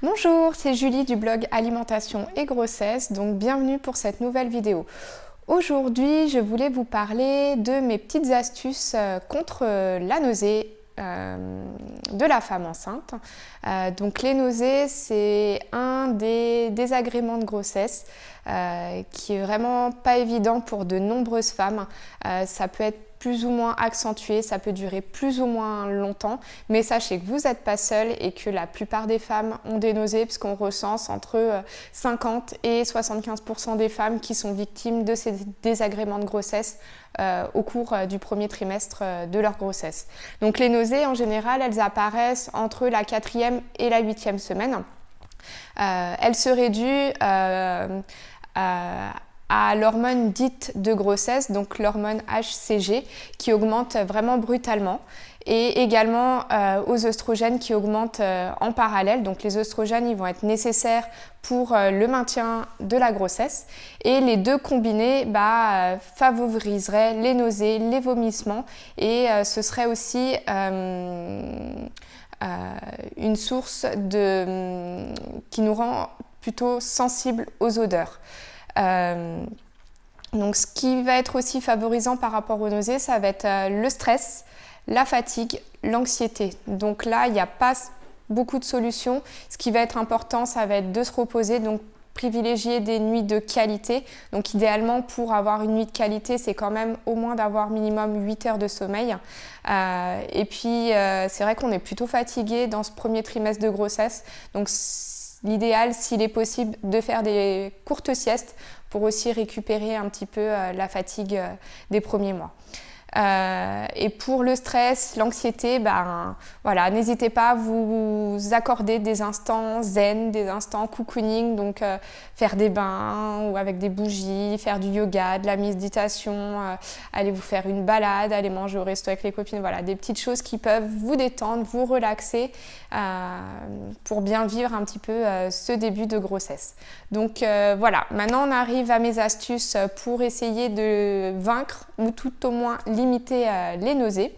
Bonjour, c'est Julie du blog Alimentation et Grossesse, donc bienvenue pour cette nouvelle vidéo. Aujourd'hui, je voulais vous parler de mes petites astuces contre la nausée de la femme enceinte. Donc les nausées, c'est un des désagréments de grossesse qui est vraiment pas évident pour de nombreuses femmes. Ça peut être plus ou moins accentué, ça peut durer plus ou moins longtemps, mais sachez que vous n'êtes pas seul et que la plupart des femmes ont des nausées puisqu'on recense entre 50 et 75% des femmes qui sont victimes de ces désagréments de grossesse au cours du premier trimestre de leur grossesse. Donc les nausées en général, elles apparaissent entre la 4e et la 8e semaine. Elles seraient dues à l'hormone dite de grossesse, donc l'hormone HCG, qui augmente vraiment brutalement, et également aux œstrogènes qui augmentent en parallèle. Donc les œstrogènes, ils vont être nécessaires pour le maintien de la grossesse, et les deux combinés favoriseraient les nausées, les vomissements, et ce serait aussi une source qui nous rend plutôt sensibles aux odeurs. Donc ce qui va être aussi favorisant par rapport aux nausées, ça va être le stress, la fatigue, l'anxiété. Donc là, il n'y a pas beaucoup de solutions. Ce qui va être important, ça va être de se reposer, donc privilégier des nuits de qualité. Donc idéalement, pour avoir une nuit de qualité, c'est quand même au moins d'avoir minimum 8 heures de sommeil. Et puis, c'est vrai qu'on est plutôt fatigué dans ce premier trimestre de grossesse. Donc l'idéal, s'il est possible, de faire des courtes siestes pour aussi récupérer un petit peu la fatigue des premiers mois. Et pour le stress, l'anxiété, voilà, n'hésitez pas à vous accorder des instants zen, des instants cocooning, donc faire des bains ou avec des bougies, faire du yoga, de la méditation, aller vous faire une balade, aller manger au resto avec les copines, voilà, des petites choses qui peuvent vous détendre, vous relaxer pour bien vivre un petit peu ce début de grossesse. Donc voilà, maintenant on arrive à mes astuces pour essayer de vaincre ou tout au moins limiter les nausées.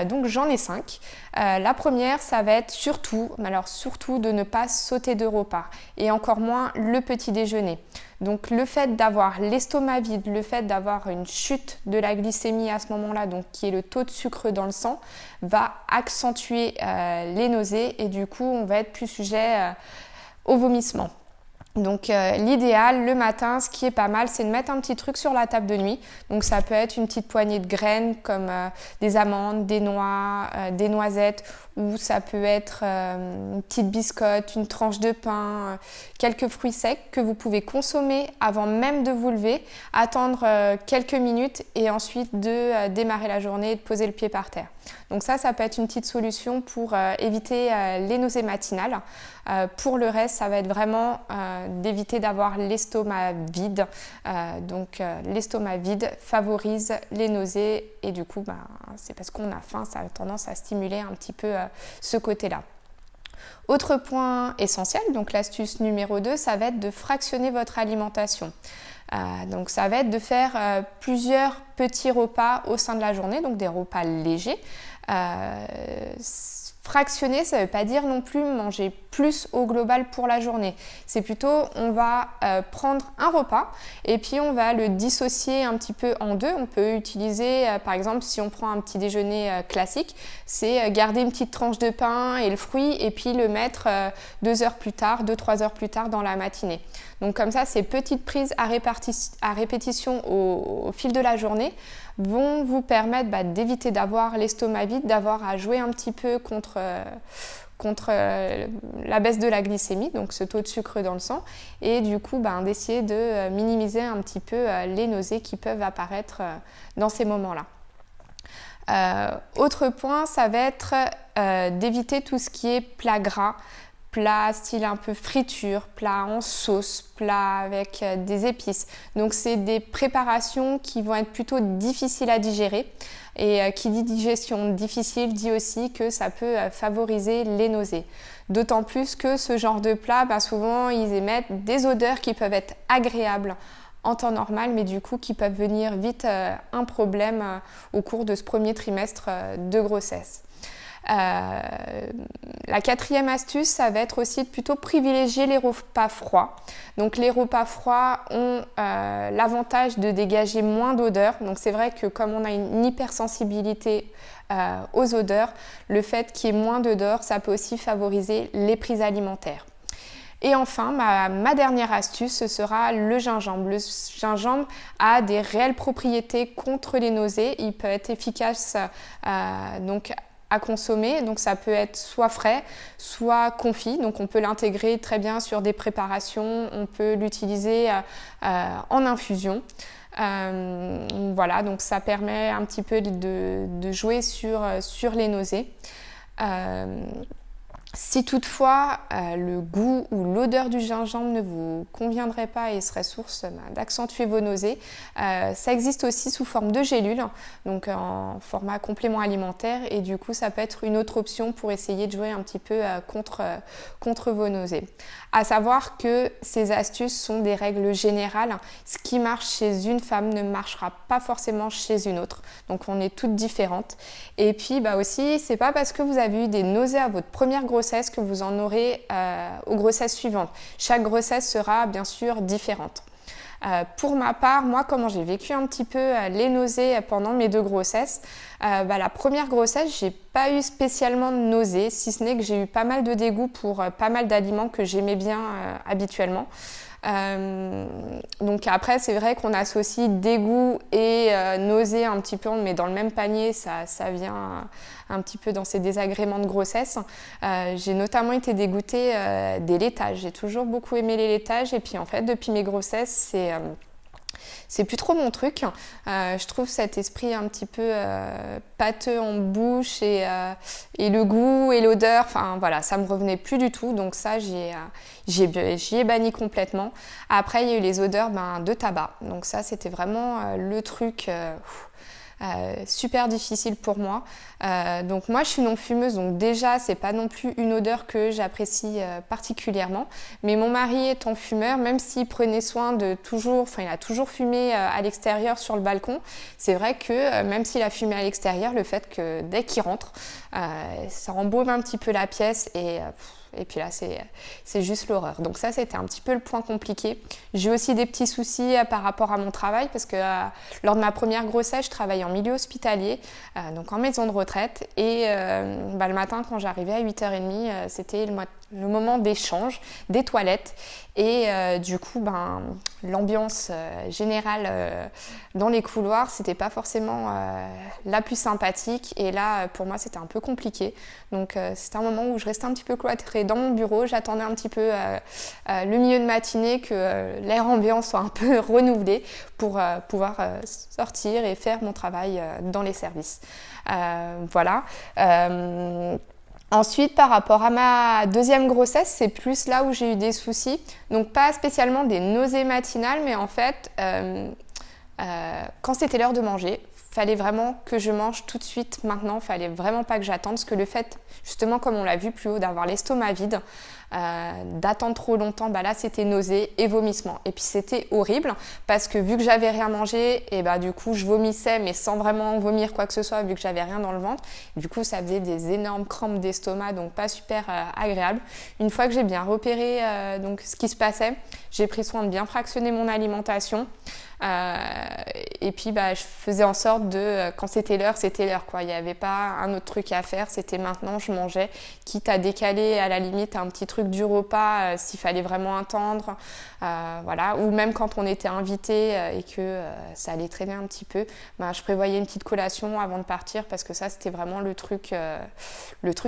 Donc j'en ai 5. La première, ça va être surtout de ne pas sauter de repas et encore moins le petit déjeuner. Donc le fait d'avoir l'estomac vide, le fait d'avoir une chute de la glycémie à ce moment-là, donc qui est le taux de sucre dans le sang, va accentuer les nausées et du coup on va être plus sujet au vomissement. Donc l'idéal, le matin, ce qui est pas mal, c'est de mettre un petit truc sur la table de nuit. Donc ça peut être une petite poignée de graines comme des amandes, des noix, des noisettes, ou ça peut être une petite biscotte, une tranche de pain, quelques fruits secs que vous pouvez consommer avant même de vous lever, attendre quelques minutes et ensuite de démarrer la journée et de poser le pied par terre. Donc ça peut être une petite solution pour éviter les nausées matinales. Pour le reste, ça va être vraiment d'éviter d'avoir l'estomac vide. Donc l'estomac vide favorise les nausées et du coup, c'est parce qu'on a faim, ça a tendance à stimuler un petit peu ce côté-là. Autre point essentiel, donc l'astuce numéro 2, ça va être de fractionner votre alimentation. Donc ça va être de faire plusieurs petits repas au sein de la journée, donc des repas légers. Fractionner, ça ne veut pas dire non plus manger plus au global pour la journée. C'est plutôt, on va prendre un repas et puis on va le dissocier un petit peu en deux. On peut utiliser, par exemple, si on prend un petit déjeuner classique, c'est garder une petite tranche de pain et le fruit et puis le mettre 2 heures plus tard, 2-3 heures plus tard dans la matinée. Donc comme ça, ces petites prises à répétition au fil de la journée vont vous permettre d'éviter d'avoir l'estomac vide, d'avoir à jouer un petit peu contre la baisse de la glycémie, donc ce taux de sucre dans le sang, et du coup d'essayer de minimiser un petit peu les nausées qui peuvent apparaître dans ces moments-là. Autre point, ça va être d'éviter tout ce qui est plat gras, plat style un peu friture, plat en sauce, plat avec des épices. Donc c'est des préparations qui vont être plutôt difficiles à digérer. Et qui dit digestion difficile dit aussi que ça peut favoriser les nausées. D'autant plus que ce genre de plat, souvent ils émettent des odeurs qui peuvent être agréables en temps normal, mais du coup qui peuvent venir vite un problème au cours de ce premier trimestre de grossesse. La quatrième astuce, ça va être aussi de plutôt privilégier les repas froids. Donc les repas froids ont l'avantage de dégager moins d'odeur. Donc c'est vrai que comme on a une hypersensibilité aux odeurs, le fait qu'il y ait moins d'odeur, ça peut aussi favoriser les prises alimentaires. Et enfin, ma dernière astuce, ce sera le gingembre. Le gingembre a des réelles propriétés contre les nausées. Il peut être efficace donc à consommer. Donc ça peut être soit frais, soit confit. Donc on peut l'intégrer très bien sur des préparations. On peut l'utiliser en infusion. Voilà, donc ça permet un petit peu de jouer sur les nausées. Si toutefois le goût ou l'odeur du gingembre ne vous conviendrait pas et serait source d'accentuer vos nausées, ça existe aussi sous forme de gélules, donc en format complément alimentaire, et du coup ça peut être une autre option pour essayer de jouer un petit peu contre vos nausées. À savoir que ces astuces sont des règles générales. Ce qui marche chez une femme ne marchera pas forcément chez une autre. Donc on est toutes différentes. Et puis aussi, c'est pas parce que vous avez eu des nausées à votre première grossesse que vous en aurez aux grossesses suivantes. Chaque grossesse sera bien sûr différente. Pour ma part, moi, comment j'ai vécu un petit peu les nausées pendant mes 2 grossesses, la première grossesse, j'ai pas eu spécialement de nausées, si ce n'est que j'ai eu pas mal de dégoût pour pas mal d'aliments que j'aimais bien habituellement. Donc après, c'est vrai qu'on associe dégoût et nausée un petit peu, on met dans le même panier, ça vient un petit peu dans ces désagréments de grossesse. J'ai notamment été dégoûtée des laitages. J'ai toujours beaucoup aimé les laitages et puis en fait, depuis mes grossesses, c'est plus trop mon truc. Je trouve cet esprit un petit peu pâteux en bouche et le goût et l'odeur, enfin voilà, ça me revenait plus du tout. Donc ça, j'y ai banni complètement. Après, il y a eu les odeurs de tabac. Donc ça, c'était vraiment le truc super difficile pour moi. Donc moi je suis non fumeuse, donc déjà c'est pas non plus une odeur que j'apprécie particulièrement, mais mon mari étant fumeur, même s'il prenait soin de toujours, il a toujours fumé à l'extérieur sur le balcon, c'est vrai que même s'il a fumé à l'extérieur, le fait que dès qu'il rentre, ça embaume un petit peu la pièce et puis là, c'est juste l'horreur. Donc ça, c'était un petit peu le point compliqué. J'ai aussi des petits soucis par rapport à mon travail parce que lors de ma première grossesse, je travaillais en milieu hospitalier, donc en maison de retraite. Et le matin, quand j'arrivais à 8h30, c'était le moment d'échange, des toilettes. Et du coup, l'ambiance générale dans les couloirs, c'était pas forcément la plus sympathique. Et là, pour moi, c'était un peu compliqué. Donc c'était un moment où je restais un petit peu cloîtrée dans mon bureau. J'attendais un petit peu le milieu de matinée, que l'air ambiant soit un peu renouvelé pour pouvoir sortir et faire mon travail dans les services. Voilà. Ensuite, par rapport à ma deuxième grossesse, c'est plus là où j'ai eu des soucis. Donc pas spécialement des nausées matinales, mais en fait, quand c'était l'heure de manger, fallait vraiment que je mange tout de suite maintenant, fallait vraiment pas que j'attende, parce que le fait, justement comme on l'a vu plus haut, d'avoir l'estomac vide, d'attendre trop longtemps, là c'était nausée et vomissement. Et puis c'était horrible parce que vu que j'avais rien mangé, et du coup je vomissais mais sans vraiment vomir quoi que ce soit vu que j'avais rien dans le ventre. Du coup ça faisait des énormes crampes d'estomac, donc pas super agréable. Une fois que j'ai bien repéré donc ce qui se passait, j'ai pris soin de bien fractionner mon alimentation. Et puis je faisais en sorte de, quand c'était l'heure quoi. Il n'y avait pas un autre truc à faire, c'était maintenant je mangeais, quitte à décaler à la limite un petit truc du repas s'il fallait vraiment attendre, voilà. Ou même quand on était invité et que ça allait traîner un petit peu, je prévoyais une petite collation avant de partir parce que ça c'était vraiment le truc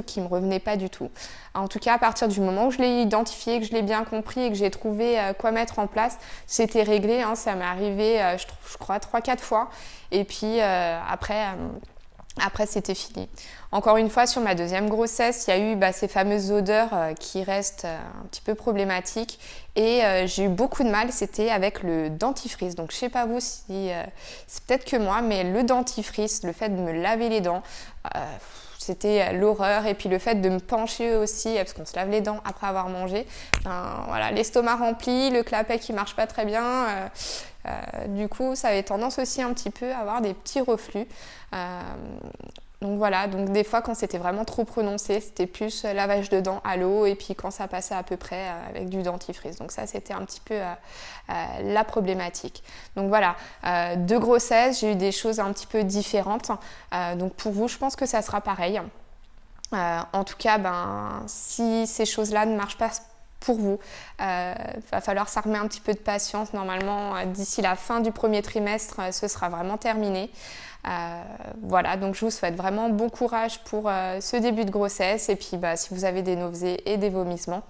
qui me revenait pas du tout. En tout cas, à partir du moment où je l'ai identifié, que je l'ai bien compris et que j'ai trouvé quoi mettre en place, c'était réglé, hein. Ça m'est arrivé, je crois, 3-4 fois. Et puis après, c'était fini. Encore une fois, sur ma deuxième grossesse, il y a eu ces fameuses odeurs qui restent un petit peu problématiques. Et j'ai eu beaucoup de mal, c'était avec le dentifrice. Donc, je ne sais pas vous si c'est peut-être que moi, mais le dentifrice, le fait de me laver les dents, c'était l'horreur. Et puis le fait de me pencher aussi, parce qu'on se lave les dents après avoir mangé. Voilà, l'estomac rempli, le clapet qui ne marche pas très bien. Du coup, ça avait tendance aussi un petit peu à avoir des petits reflux. Donc voilà, donc des fois quand c'était vraiment trop prononcé, c'était plus lavage de dents à l'eau et puis quand ça passait à peu près avec du dentifrice. Donc ça c'était un petit peu la problématique. Donc voilà, de grossesse, j'ai eu des choses un petit peu différentes. Donc pour vous, je pense que ça sera pareil. En tout cas, si ces choses-là ne marchent pas pour vous, va falloir s'armer un petit peu de patience. Normalement, d'ici la fin du premier trimestre, ce sera vraiment terminé. Voilà, donc je vous souhaite vraiment bon courage pour ce début de grossesse et puis si vous avez des nausées et des vomissements,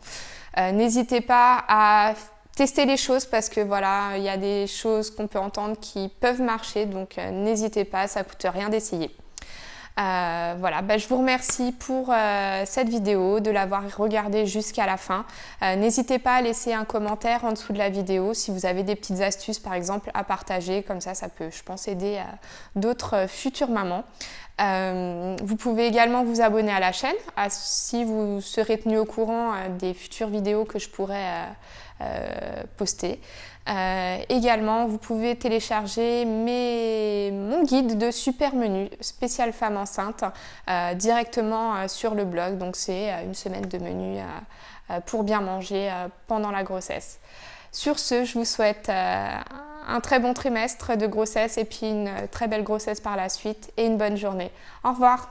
n'hésitez pas à tester les choses parce que voilà, il y a des choses qu'on peut entendre qui peuvent marcher, donc n'hésitez pas, ça coûte rien d'essayer. Voilà, je vous remercie pour cette vidéo, de l'avoir regardée jusqu'à la fin. N'hésitez pas à laisser un commentaire en dessous de la vidéo si vous avez des petites astuces par exemple à partager, comme ça peut je pense aider d'autres futures mamans. Vous pouvez également vous abonner à la chaîne si vous serez tenu au courant des futures vidéos que je pourrai poster. Également, vous pouvez télécharger mon guide de super menu spécial femme enceinte directement sur le blog. Donc c'est une semaine de menu pour bien manger pendant la grossesse. Sur ce, je vous souhaite un très bon trimestre de grossesse et puis une très belle grossesse par la suite et une bonne journée. Au revoir!